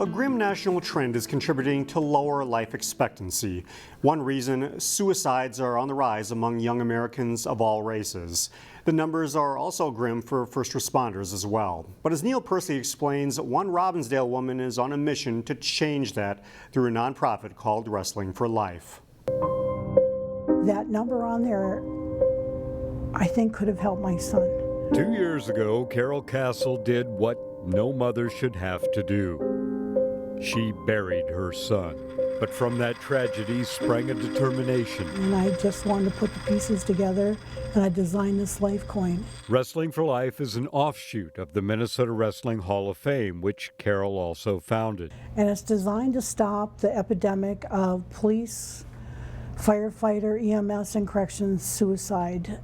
A grim national trend is contributing to lower life expectancy. One reason, suicides are on the rise among young Americans of all races. The numbers are also grim for first responders as well. But as Neil Percy explains, one Robbinsdale woman is on a mission to change that through a nonprofit called Wrestling for Life. That number on there, I think, could have helped my son. 2 years ago, Carol Castle did what no mother should have to do. She buried her son. But from that tragedy sprang a determination. And I just wanted to put the pieces together, and I designed this life coin. Wrestling for Life is an offshoot of the Minnesota Wrestling Hall of Fame, which Carol also founded. And it's designed to stop the epidemic of police, firefighter, EMS, and corrections suicide,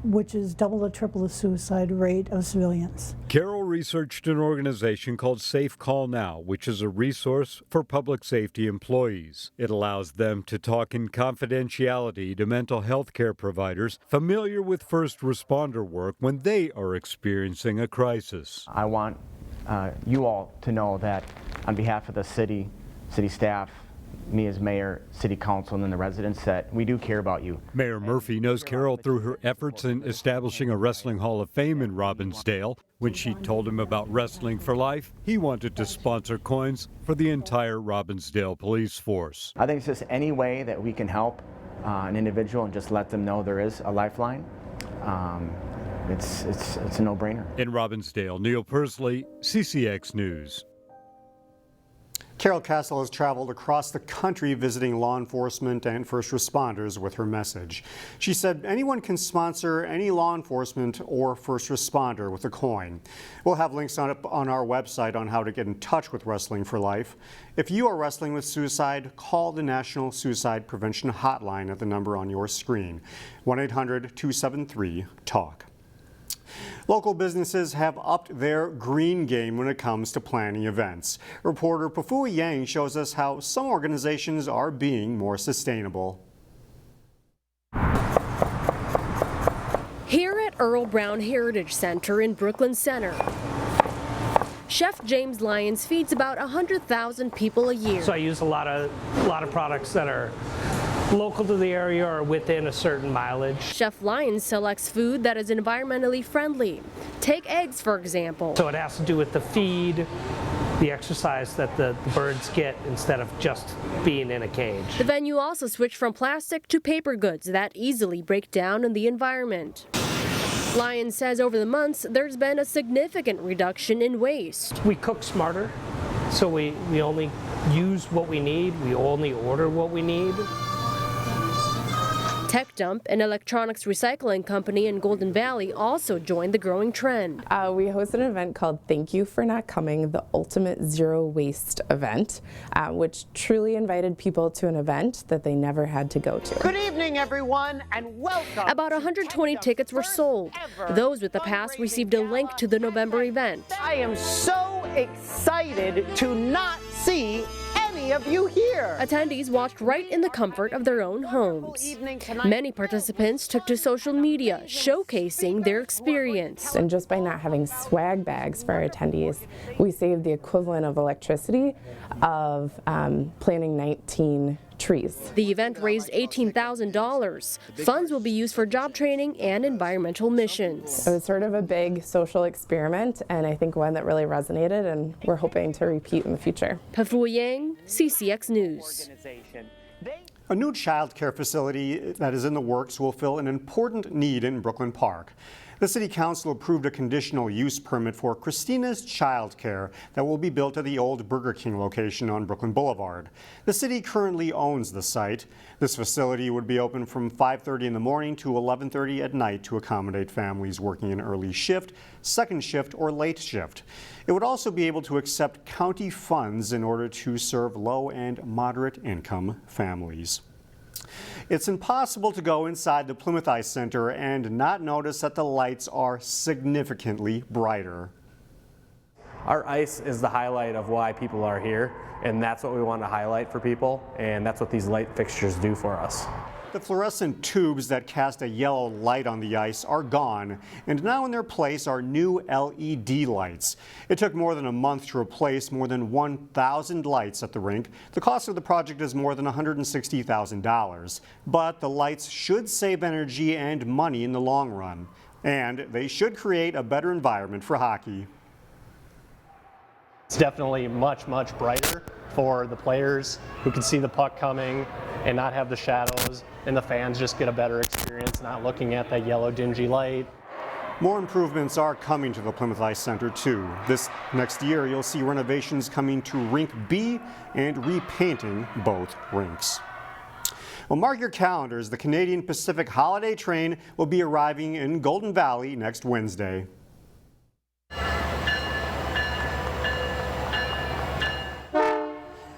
which is double or triple the suicide rate of civilians. Carol researched an organization called Safe Call Now, which is a resource for public safety employees. It allows them to talk in confidentiality to mental health care providers familiar with first responder work when they are experiencing a crisis. I want you all to know that on behalf of the city staff, me as mayor, city council, and then the residents, that we do care about you. Mayor Murphy knows Carol through her efforts in establishing a Wrestling Hall of Fame in Robbinsdale. When she told him about Wrestling for Life, he wanted to sponsor coins for the entire Robbinsdale police force. I think it's just any way that we can help an individual and just let them know there is a lifeline. It's a no-brainer. In Robbinsdale, Neil Persley, CCX News. Carol Castle has traveled across the country visiting law enforcement and first responders with her message. She said anyone can sponsor any law enforcement or first responder with a coin. We'll have links on our website on how to get in touch with Wrestling for Life. If you are wrestling with suicide, call the National Suicide Prevention Hotline at the number on your screen, 1-800-273-TALK. Local businesses have upped their green game when it comes to planning events. Reporter Pafua Yang shows us how some organizations are being more sustainable. Here at Earl Brown Heritage Center in Brooklyn Center, Chef James Lyons feeds about 100,000 people a year. So I use a lot of products that are local to the area or within a certain mileage. Chef Lyons selects food that is environmentally friendly. Take eggs, for example. So it has to do with the feed, the exercise that the birds get instead of just being in a cage. The venue also switched from plastic to paper goods that easily break down in the environment. Lyons says over the months, there's been a significant reduction in waste. We cook smarter, so we only use what we need, we only order what we need. Tech Dump, an electronics recycling company in Golden Valley, also joined the growing trend. We hosted an event called Thank You for Not Coming, the Ultimate Zero Waste event, which truly invited people to an event that they never had to go to. Good evening, everyone, and welcome. About 120 tickets were sold. Those with the pass received a link to the November event. I am so excited to not see any of you here. Attendees watched right in the comfort of their own homes. Many participants took to social media, showcasing their experience. And just by not having swag bags for our attendees, we saved the equivalent of electricity of planting 19 trees. The event raised $18,000. Funds will be used for job training and environmental missions. It was sort of a big social experiment, and I think one that really resonated, and we're hoping to repeat in the future. Pafua Yang, CCX News. A new childcare facility that is in the works will fill an important need in Brooklyn Park. The City Council approved a conditional use permit for Christina's Childcare that will be built at the old Burger King location on Brooklyn Boulevard. The city currently owns the site. This facility would be open from 5:30 in the morning to 11:30 at night to accommodate families working an early shift, second shift, or late shift. It would also be able to accept county funds in order to serve low and moderate income families. It's impossible to go inside the Plymouth Ice Center and not notice that the lights are significantly brighter. Our ice is the highlight of why people are here, and that's what we want to highlight for people, and that's what these light fixtures do for us. The fluorescent tubes that cast a yellow light on the ice are gone, and now in their place are new LED lights. It took more than a month to replace more than 1,000 lights at the rink. The cost of the project is more than $160,000, but the lights should save energy and money in the long run, and they should create a better environment for hockey. It's definitely much brighter for the players who can see the puck coming and not have the shadows, and the fans just get a better experience not looking at that yellow dingy light. More improvements are coming to the Plymouth Ice Center too. This next year you'll see renovations coming to Rink B and repainting both rinks. Well, mark your calendars. The Canadian Pacific Holiday Train will be arriving in Golden Valley next Wednesday.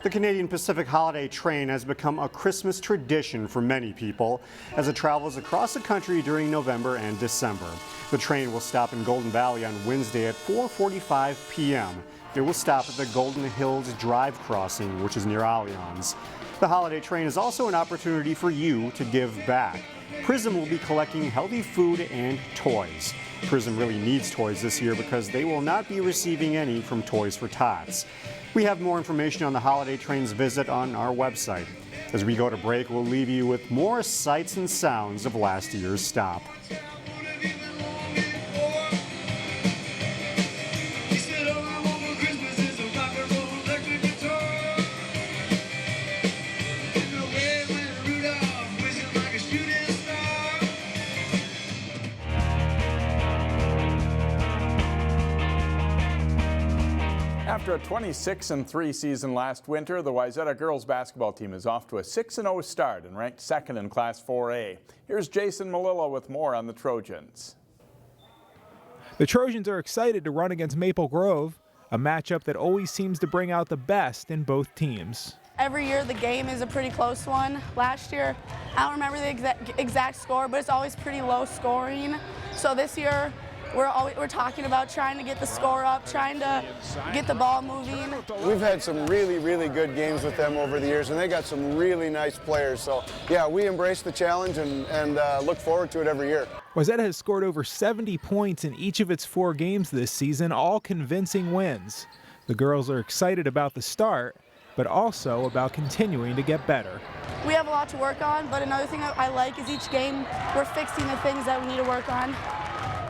The Canadian Pacific Holiday Train has become a Christmas tradition for many people as it travels across the country during November and December. The train will stop in Golden Valley on Wednesday at 4:45 p.m. It will stop at the Golden Hills Drive crossing, which is near Allianz. The holiday train is also an opportunity for you to give back. Prism will be collecting healthy food and toys. Prism really needs toys this year because they will not be receiving any from Toys for Tots. We have more information on the holiday train's visit on our website. As we go to break, we'll leave you with more sights and sounds of last year's stop. After a 26-3 season last winter, the Wayzata girls basketball team is off to a 6-0 start and ranked second in Class 4A. Here's Jason Malillo with more on the Trojans. The Trojans are excited to run against Maple Grove, a matchup that always seems to bring out the best in both teams. Every year the game is a pretty close one. Last year, I don't remember the exact score, but it's always pretty low scoring. So this year, we're talking about trying to get the score up, trying to get the ball moving. We've had some really good games with them over the years, and they got some really nice players. So yeah, we embrace the challenge and look forward to it every year. Wayzata has scored over 70 points in each of its 4 games this season, all convincing wins. The girls are excited about the start, but also about continuing to get better. We have a lot to work on, but another thing I like is each game we're fixing the things that we need to work on.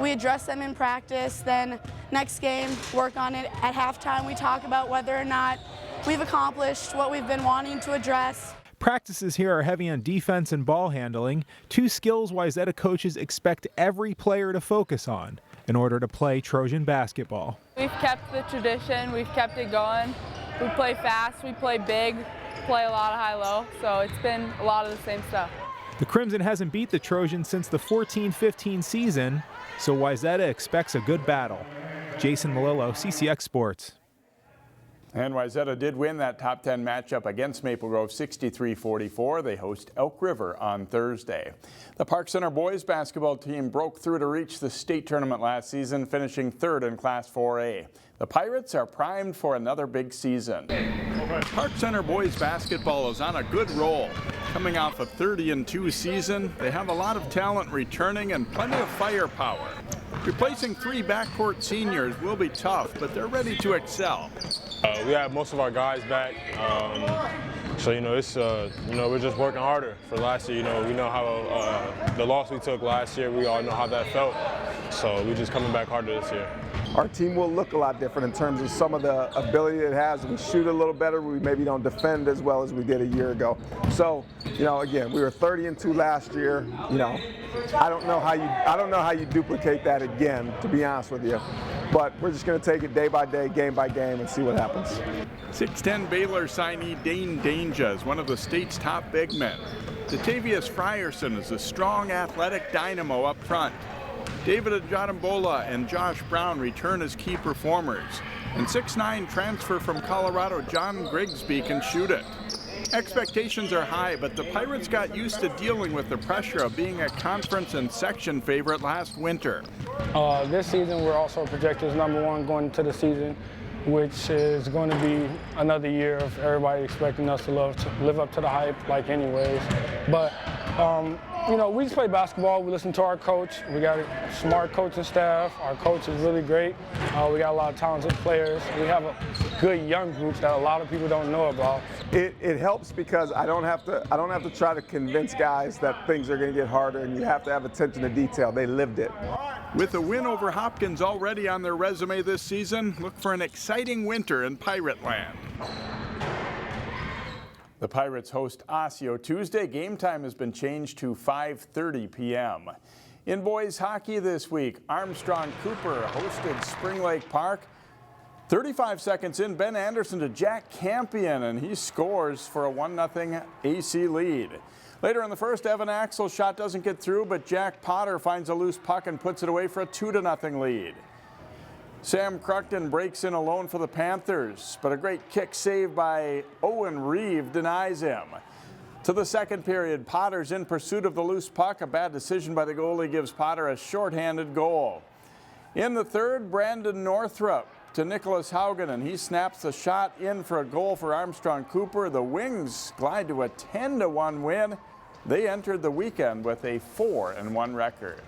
We address them in practice, then next game, work on it. At halftime, we talk about whether or not we've accomplished what we've been wanting to address. Practices here are heavy on defense and ball handling, 2 skills Wayzata coaches expect every player to focus on in order to play Trojan basketball. We've kept the tradition, we've kept it going. We play fast, we play big, play a lot of high-low, so it's been a lot of the same stuff. The Crimson hasn't beat the Trojans since the 14-15 season, so Wayzata expects a good battle. Jason Malillo, CCX Sports. And Wayzata did win that top 10 matchup against Maple Grove 63-44. They host Elk River on Thursday. The Park Center boys basketball team broke through to reach the state tournament last season, finishing 3rd in Class 4A. The Pirates are primed for another big season. Park Center boys basketball is on a good roll. Coming off a 30-2 season, they have a lot of talent returning and plenty of firepower. Replacing 3 backcourt seniors will be tough, but they're ready to excel. We have most of our guys back, so it's we're just working harder for last year. We know how the loss we took last year. We all know how that felt, so we're just coming back harder this year. Our team will look a lot different in terms of some of the ability it has. We shoot a little better. We maybe don't defend as well as we did a year ago. So, again, we were 30-2 last year. I don't know how you duplicate that again, to be honest with you. But we're just going to take it day by day, game by game, and see what happens. 6'10" Baylor signee Dane Danja is one of the state's top big men. Datavius Frierson is a strong, athletic dynamo up front. David Ajadambola and Josh Brown return as key performers. And 6'9" transfer from Colorado John Grigsby can shoot it. Expectations are high, but the Pirates got used to dealing with the pressure of being a conference and section favorite last winter. This season, we're also projected as #1 going into the season, which is going to be another year of everybody expecting us to live up to the hype, like anyways. But You know, we just play basketball. We listen to our coach. We got a smart coaching staff. Our coach is really great. We got a lot of talented players. We have a good young group that a lot of people don't know about. It helps because I don't have to try to convince guys that things are going to get harder, and you have to have attention to detail. They lived it. With a win over Hopkins already on their resume this season, look for an exciting winter in Pirate Land. The Pirates host Osseo Tuesday. Game time has been changed to 5:30 p.m. In boys hockey this week, Armstrong-Cooper hosted Spring Lake Park. 35 seconds in, Ben Anderson to Jack Campion, and he scores for a 1-0 AC lead. Later in the first, Evan Axel's shot doesn't get through, but Jack Potter finds a loose puck and puts it away for a 2-0 lead. Sam Cruckton breaks in alone for the Panthers, but a great kick save by Owen Reeve denies him. To the second period, Potter's in pursuit of the loose puck. A bad decision by the goalie gives Potter a shorthanded goal. In the third, Brandon Northrup to Nicholas Haugen, and he snaps the shot in for a goal for Armstrong-Cooper. The Wings glide to a 10-1 win. They entered the weekend with a 4-1 record.